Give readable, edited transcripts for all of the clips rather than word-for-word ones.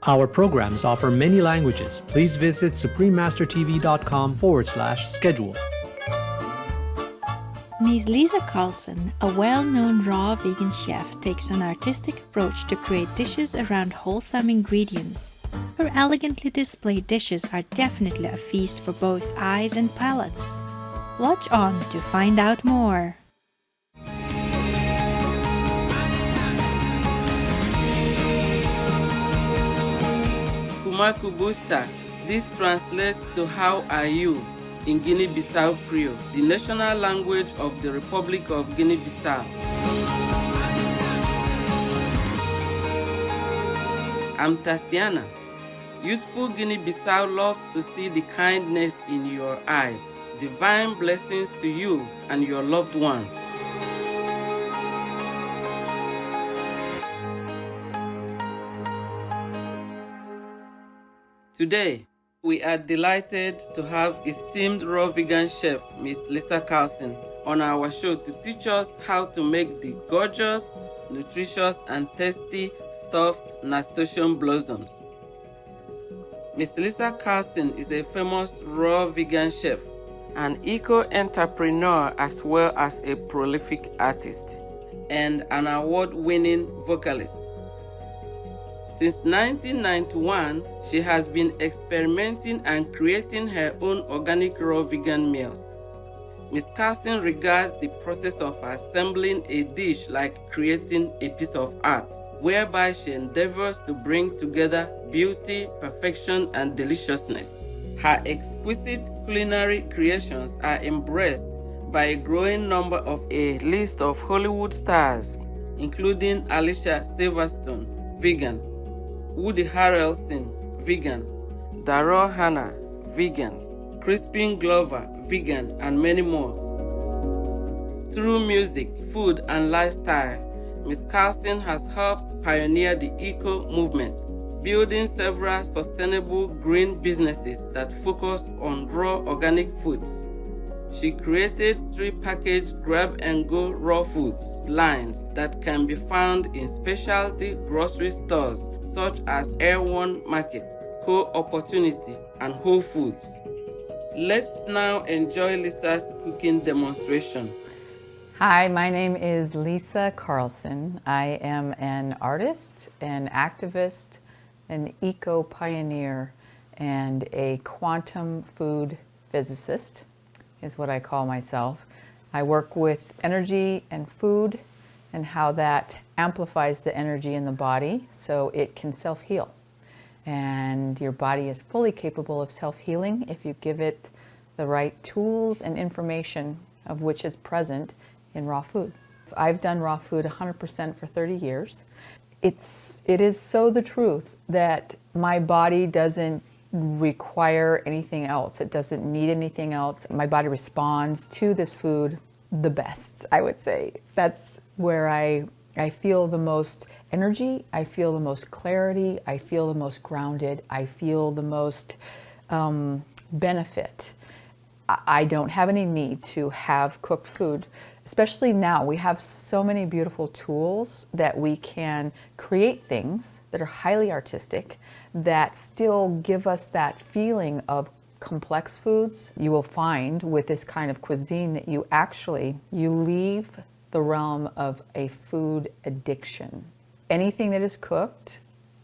Our programs offer many languages. Please visit suprememastertv.com/schedule. Ms. Lesa Carlson, a well-known raw vegan chef, takes an artistic approach to create dishes around wholesome ingredients. Her elegantly displayed dishes are definitely a feast for both eyes and palates. Watch on to find out more. Kumakubusta. This translates to "How are you?" in Guinea-Bissau Creole, the national language of the Republic of Guinea-Bissau. I'm Tatiana. Youthful Guinea-Bissau loves to see the kindness in your eyes. Divine blessings to you and your loved ones. Today, we are delighted to have esteemed raw vegan chef Ms. Lesa Carlson on our show to teach us how to make the gorgeous, nutritious, and tasty stuffed nasturtium blossoms. Ms. Lesa Carlson is a famous raw vegan chef, an eco-entrepreneur as well as a prolific artist, and an award-winning vocalist. Since 1991, she has been experimenting and creating her own organic raw vegan meals. Ms. Carlson regards the process of assembling a dish like creating a piece of art, whereby she endeavors to bring together beauty, perfection, and deliciousness. Her exquisite culinary creations are embraced by a growing number of a list of Hollywood stars, including Alicia Silverstone, vegan, Woody Harrelson, vegan, Daryl Hannah, vegan, Crispin Glover, vegan, and many more. Through music, food, and lifestyle, Ms. Carlson has helped pioneer the eco movement, building several sustainable green businesses that focus on raw organic foods. She created 3 packaged grab-and-go raw foods lines that can be found in specialty grocery stores such as Air One Market, Co-Opportunity, and Whole Foods. Let's now enjoy Lesa's cooking demonstration. Hi, my name is Lesa Carlson. I am an artist, an activist, an eco-pioneer, and a quantum food physicist is what I call myself. I work with energy and food and how that amplifies the energy in the body so it can self-heal. And your body is fully capable of self-healing if you give it the right tools and information of which is present in raw food. I've done raw food 100% for 30 years. It is so the truth that my body doesn't require anything else. It doesn't need anything else. My body responds to this food the best, I would say. That's where I feel the most energy, I feel the most clarity, I feel the most grounded, I feel the most benefit. I don't have any need to have cooked food, especially now. We have so many beautiful tools that we can create things that are highly artistic that still give us that feeling of complex foods. You will find with this kind of cuisine that you leave the realm of a food addiction. Anything that is cooked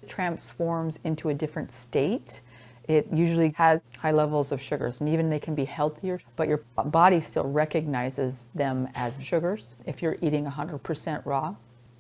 transforms into a different state. It usually has high levels of sugars, and even they can be healthier, but your body still recognizes them as sugars. If you're eating 100% raw,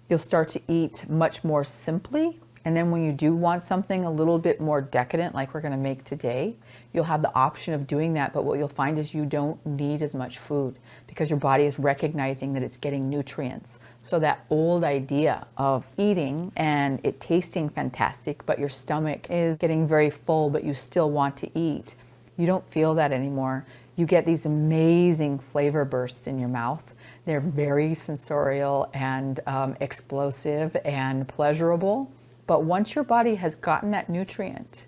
you'll start to eat much more simply. And then when you do want something a little bit more decadent, like we're going to make today, you'll have the option of doing that. But what you'll find is you don't need as much food because your body is recognizing that it's getting nutrients. So that old idea of eating and it tasting fantastic, but your stomach is getting very full, but you still want to eat, you don't feel that anymore. You get these amazing flavor bursts in your mouth. They're very sensorial and explosive and pleasurable. But once your body has gotten that nutrient,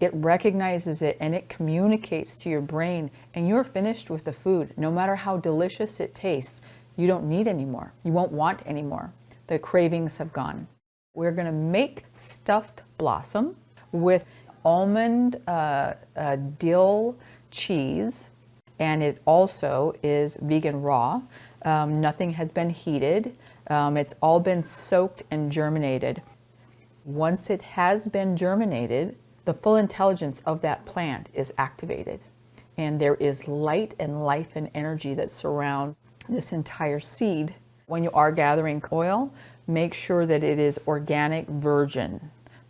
it recognizes it and it communicates to your brain, and you're finished with the food. No matter how delicious it tastes, you don't need anymore. You won't want anymore. The cravings have gone. We're going to make stuffed blossom. with almond-dill cheese, and it also is vegan raw. Nothing has been heated. It's all been soaked and germinated. Once it has been germinated, the full intelligence of that plant is activated. And there is light and life and energy that surrounds this entire seed. When you are gathering oil, make sure that it is organic virgin.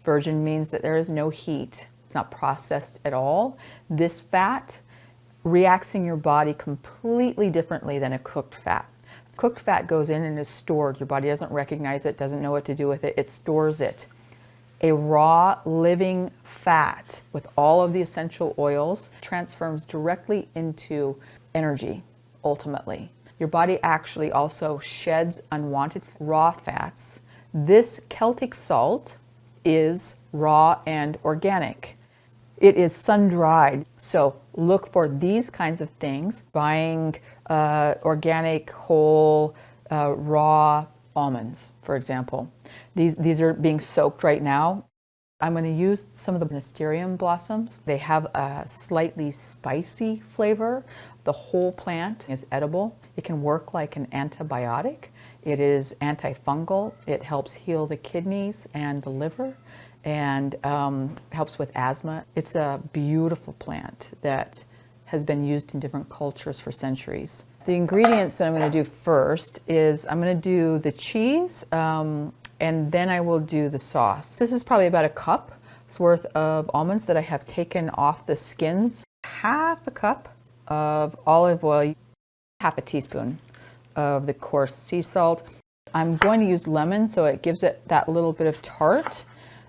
Virgin means that there is no heat. It's not processed at all. This fat reacts in your body completely differently than a cooked fat. Cooked fat goes in and is stored. Your body doesn't recognize it, doesn't know what to do with it. It stores it. A raw living fat with all of the essential oils transforms directly into energy, ultimately. Your body actually also sheds unwanted raw fats. This Celtic salt is raw and organic. It is sun-dried, so look for these kinds of things. Buying organic, whole, raw almonds, for example. These are being soaked right now. I'm going to use some of the Nasturtium blossoms. They have a slightly spicy flavor. The whole plant is edible. It can work like an antibiotic. It is antifungal. It helps heal the kidneys and the liver, and helps with asthma. It's a beautiful plant that has been used in different cultures for centuries. The ingredients that I'm going to do first is I'm going to do the cheese, and then I will do the sauce. This is probably about a cup's worth of almonds that I have taken off the skins. Half a cup of olive oil, half a teaspoon of the coarse sea salt. I'm going to use lemon so it gives it that little bit of tart.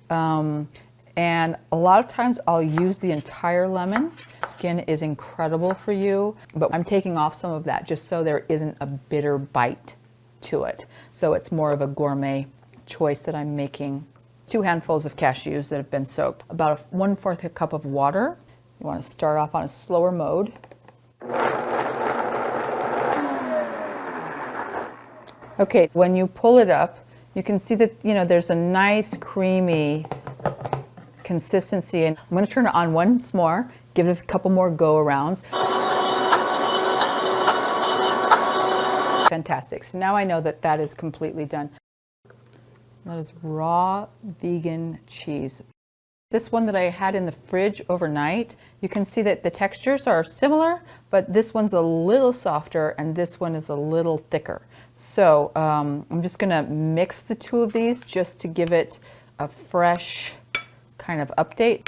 And a lot of times I'll use the entire lemon. Skin is incredible for you, but I'm taking off some of that just so there isn't a bitter bite to it. So it's more of a gourmet choice that I'm making. 2 handfuls of cashews that have been soaked. About 1/4 a cup of water. You want to start off on a slower mode. Okay, when you pull it up, you can see that, there's a nice creamy consistency, and I'm going to turn it on once more, give it a couple more go-arounds. Fantastic. So now I know that that is completely done. That is raw vegan cheese. This one that I had in the fridge overnight, you can see that the textures are similar, but this one's a little softer and this one is a little thicker. So I'm just going to mix the two of these just to give it a fresh kind of update.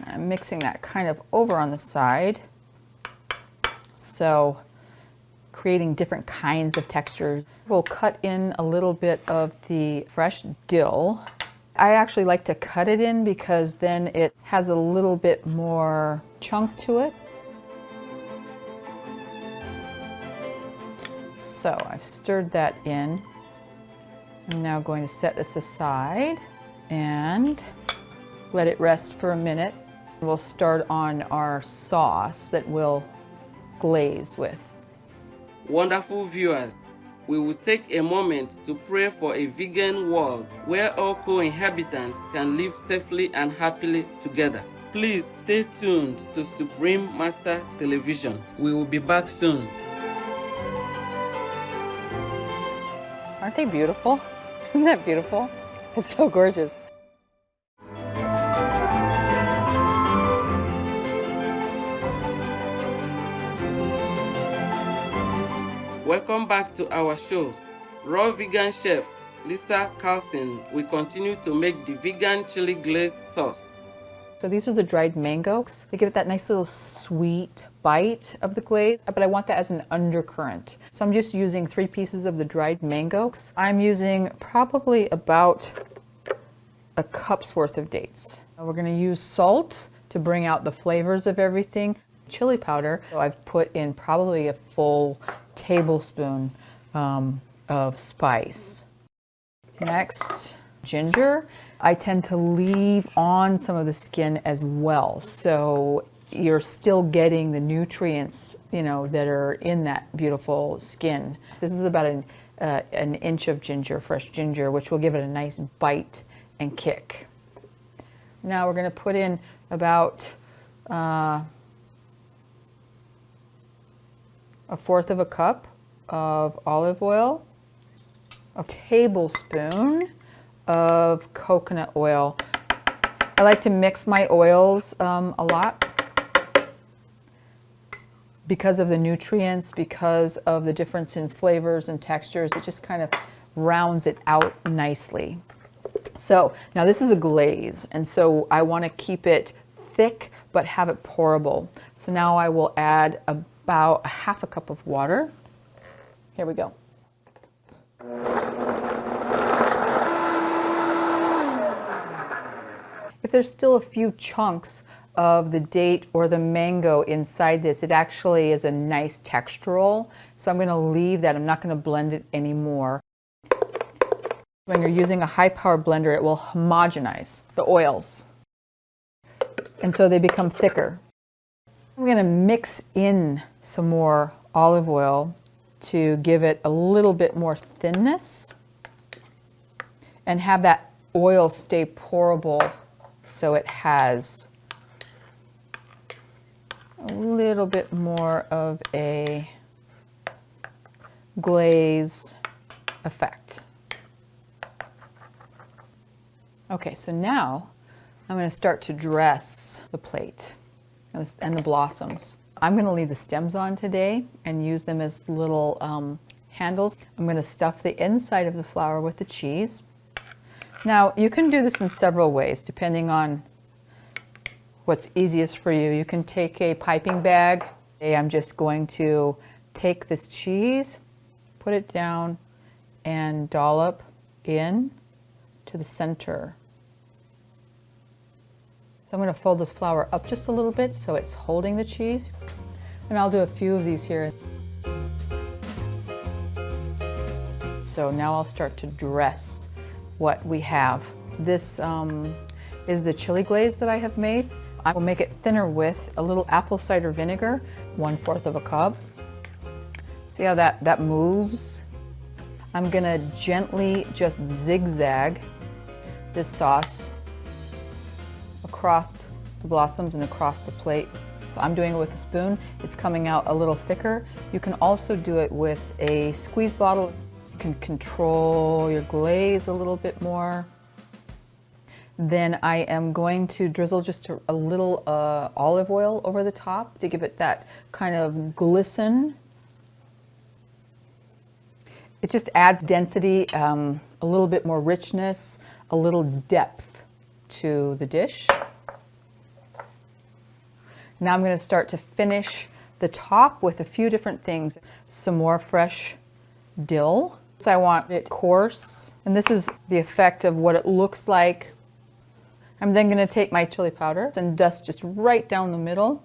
I'm mixing that kind of over on the side. So creating different kinds of textures. We'll cut in a little bit of the fresh dill. I actually like to cut it in because then it has a little bit more chunk to it. So I've stirred that in. I'm now going to set this aside and let it rest for a minute. We'll start on our sauce that we'll glaze with. Wonderful viewers, we will take a moment to pray for a vegan world where all co-inhabitants can live safely and happily together. Please stay tuned to Supreme Master Television. We will be back soon. Aren't they beautiful? Isn't that beautiful? It's so gorgeous. Welcome back to our show. Raw vegan chef Lesa Carlson will continue to make the vegan chili glaze sauce. So these are the dried mangoes. They give it that nice little sweet bite of the glaze, but I want that as an undercurrent. So I'm just using 3 pieces of the dried mangoes. I'm using probably about a cup's worth of dates. We're going to use salt to bring out the flavors of everything. Chili powder, so I've put in probably a full tablespoon of spice. Next, ginger. I tend to leave on some of the skin as well, so you're still getting the nutrients, that are in that beautiful skin. This is about an inch of ginger, fresh ginger, which will give it a nice bite and kick. Now we're going to put in about a fourth of a cup of olive oil, a tablespoon of coconut oil. I like to mix my oils a lot because of the nutrients, because of the difference in flavors and textures. It just kind of rounds it out nicely. So now this is a glaze, and so I want to keep it thick but have it pourable. So now I will add about a half a cup of water. Here we go. If there's still a few chunks of the date or the mango inside this, it actually is a nice textural. So I'm going to leave that. I'm not going to blend it anymore. When you're using a high-power blender, it will homogenize the oils, and so they become thicker. I'm going to mix in some more olive oil to give it a little bit more thinness and have that oil stay pourable so it has a little bit more of a glaze effect. Okay, so now I'm going to start to dress the plate and the blossoms. I'm going to leave the stems on today and use them as little handles. I'm going to stuff the inside of the flower with the cheese. Now, you can do this in several ways depending on what's easiest for you. You can take a piping bag. I'm just going to take this cheese, put it down, and dollop in to the center. So I'm going to fold this flower up just a little bit so it's holding the cheese. And I'll do a few of these here. So now I'll start to dress what we have. This is the chili glaze that I have made. I will make it thinner with a little apple cider vinegar, 1/4 of a cup. See how that moves? I'm going to gently just zigzag this sauce across the blossoms and across the plate. I'm doing it with a spoon. It's coming out a little thicker. You can also do it with a squeeze bottle. You can control your glaze a little bit more. Then I am going to drizzle just a little olive oil over the top to give it that kind of glisten. It just adds density, a little bit more richness, a little depth to the dish. Now I'm going to start to finish the top with a few different things. Some more fresh dill. So I want it coarse, and this is the effect of what it looks like. I'm then going to take my chili powder and dust just right down the middle.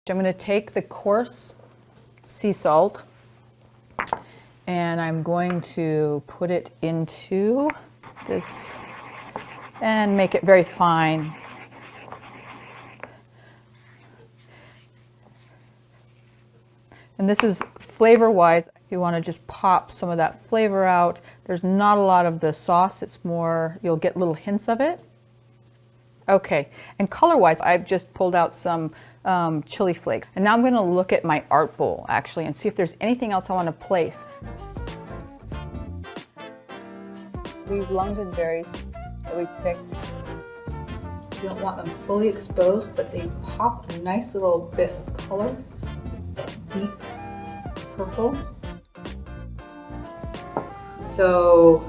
I'm going to take the coarse sea salt and I'm going to put it into this and make it very fine. And this is flavor-wise. You want to just pop some of that flavor out. There's not a lot of the sauce. It's more, you'll get little hints of it. Okay, and color-wise, I've just pulled out some chili flake. And now I'm going to look at my art bowl, actually, and see if there's anything else I want to place. These London berries that we picked, you don't want them fully exposed, but they pop a nice little bit of color. Deep purple. So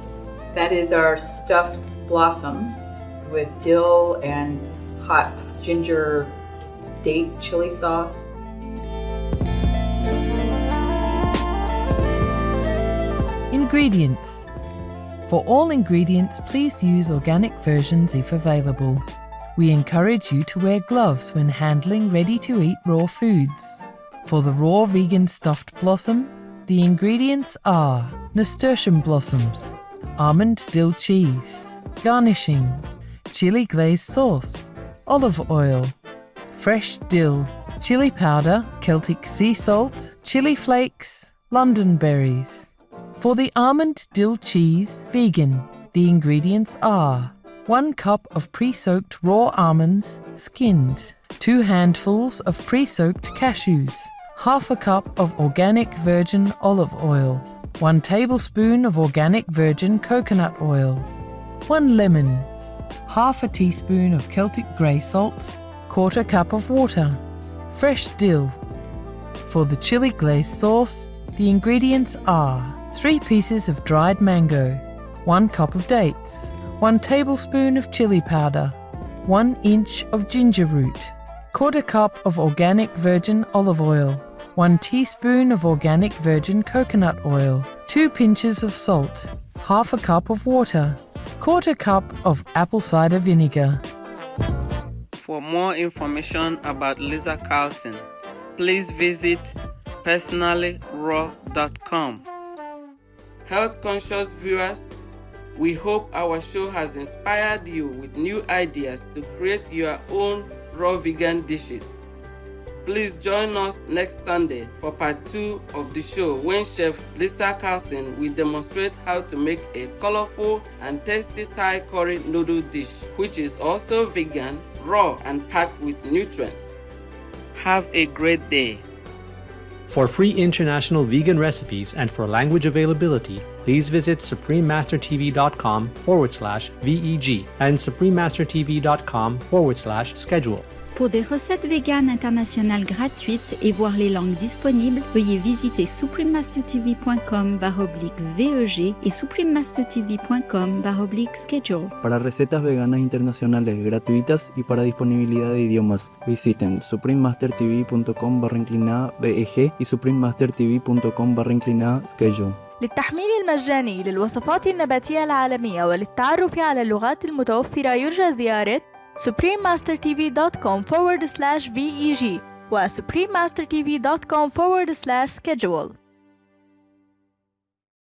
that is our stuffed blossoms with dill and hot ginger date chili sauce. Ingredients. For all ingredients, please use organic versions if available. We encourage you to wear gloves when handling ready-to-eat raw foods. For the raw vegan stuffed blossom, the ingredients are nasturtium blossoms, almond-dill cheese, garnishing, chili glaze sauce, olive oil, fresh dill, chili powder, Celtic sea salt, chili flakes, London berries. For the Almond-Dill cheese, vegan, the ingredients are 1 cup of pre-soaked raw almonds, skinned, 2 handfuls of pre-soaked cashews, half a cup of organic virgin olive oil, 1 tablespoon of organic virgin coconut oil, 1 lemon, half a teaspoon of Celtic grey salt, 1/4 cup of water, fresh dill. For the chili glaze sauce, the ingredients are 3 pieces of dried mango, 1 cup of dates, 1 tablespoon of chili powder, 1 inch of ginger root, 1/4 cup of organic virgin olive oil, 1 teaspoon of organic virgin coconut oil, 2 pinches of salt, half a cup of water, 1/4 cup of apple cider vinegar. For more information about Lesa Carlson, please visit personallyraw.com. Health conscious viewers, we hope our show has inspired you with new ideas to create your own raw vegan dishes. Please join us next Sunday for part 2 of the show when Chef Lesa Carlson will demonstrate how to make a colorful and tasty Thai curry noodle dish, which is also vegan, raw, and packed with nutrients. Have a great day. For free international vegan recipes and for language availability, please visit suprememastertv.com/VEG and suprememastertv.com/schedule. Pour des recettes véganes internationales gratuites et voir les langues disponibles, veuillez visiter suprememastertv.com/VEG et suprememastertv.com/schedule. Para recetas veganas internacionales gratuitas y para disponibilidad de idiomas, visiten suprememastertv.com/VEG y suprememastertv.com/schedule. للتحميل المجاني للوصفات النباتية العالمية وللتعرف على اللغات المتوفرة يرجى زيارة suprememastertv.com/VEG و suprememastertv.com/schedule.